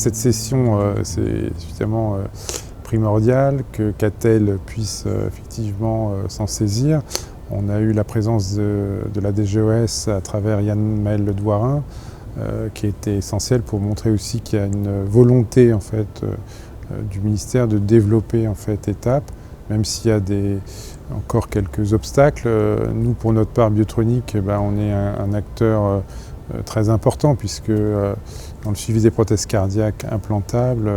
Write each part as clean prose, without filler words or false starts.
cette session, c'est évidemment primordial que Catel puisse effectivement s'en saisir. On a eu la présence de la DGOS à travers Yann-Maël Le Douarin, qui était essentielle pour montrer aussi qu'il y a une volonté en fait, du ministère de développer en fait, ETAP, même s'il y a encore quelques obstacles. Nous, pour notre part, Biotronic, on est un acteur très important puisque dans le suivi des prothèses cardiaques implantables,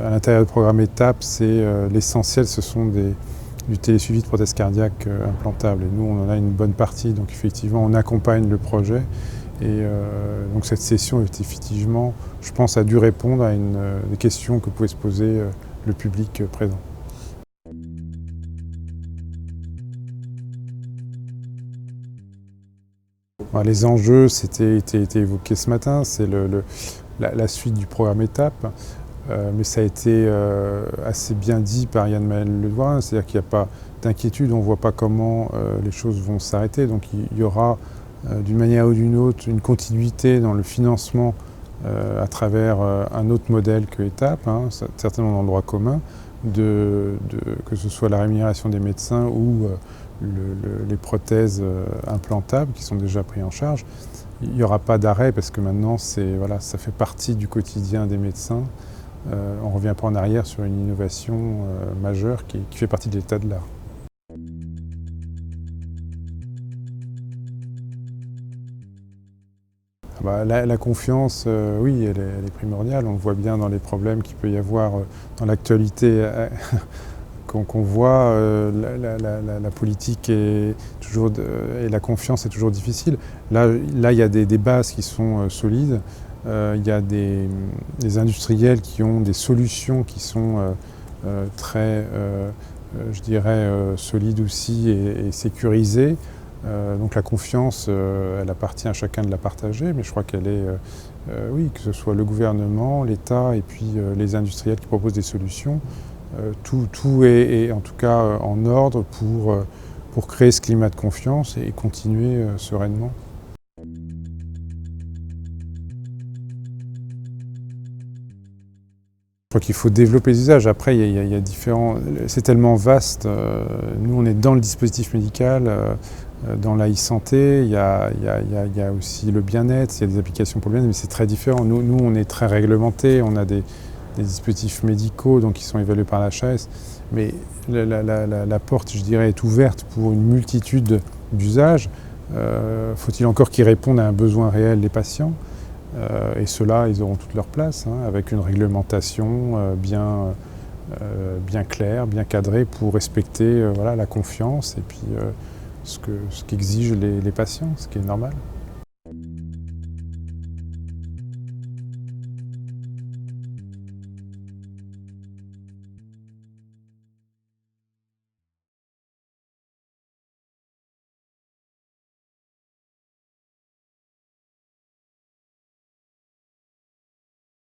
à l'intérieur du programme ETAP, c'est l'essentiel, ce sont du télésuivi de prothèses cardiaques implantables. Et nous, on en a une bonne partie, donc effectivement, on accompagne le projet. Et donc cette session, effectivement, je pense, a dû répondre à des questions que pouvait se poser le public présent. Les enjeux, c'était évoqué ce matin, c'est la suite du programme ETAP, mais ça a été assez bien dit par Yann-Maël Le Douarin, c'est-à-dire qu'il n'y a pas d'inquiétude, on ne voit pas comment les choses vont s'arrêter, donc il y aura d'une manière ou d'une autre une continuité dans le financement à travers un autre modèle que ETAP, certainement dans le droit commun, que ce soit la rémunération des médecins ou les prothèses implantables qui sont déjà prises en charge. Il n'y aura pas d'arrêt parce que maintenant ça fait partie du quotidien des médecins. On ne revient pas en arrière sur une innovation majeure qui fait partie de l'état de l'art. La confiance, oui, elle est primordiale. On le voit bien dans les problèmes qu'il peut y avoir dans l'actualité qu'on voit. La politique et la confiance est toujours difficile. Là, il y a des bases qui sont solides. Il y a des industriels qui ont des solutions qui sont très, je dirais, solides aussi et sécurisées. Donc la confiance, elle appartient à chacun de la partager, mais je crois qu'elle est, oui, que ce soit le gouvernement, l'État et puis les industriels qui proposent des solutions, tout est en tout cas en ordre pour créer ce climat de confiance et continuer sereinement. Je crois qu'il faut développer les usages. Après, il y a différents. C'est tellement vaste. Nous, on est dans le dispositif médical, dans la e-santé. Il y a aussi le bien-être. Il y a des applications pour le bien-être, mais c'est très différent. Nous, on est très réglementé. On a des dispositifs médicaux, donc qui sont évalués par la HAS. Mais la porte, je dirais, est ouverte pour une multitude d'usages. Faut-il encore qu'ils répondent à un besoin réel des patients? Et ceux-là, ils auront toute leur place, avec une réglementation bien claire, bien cadrée pour respecter la confiance et puis ce qu'exigent les patients, ce qui est normal.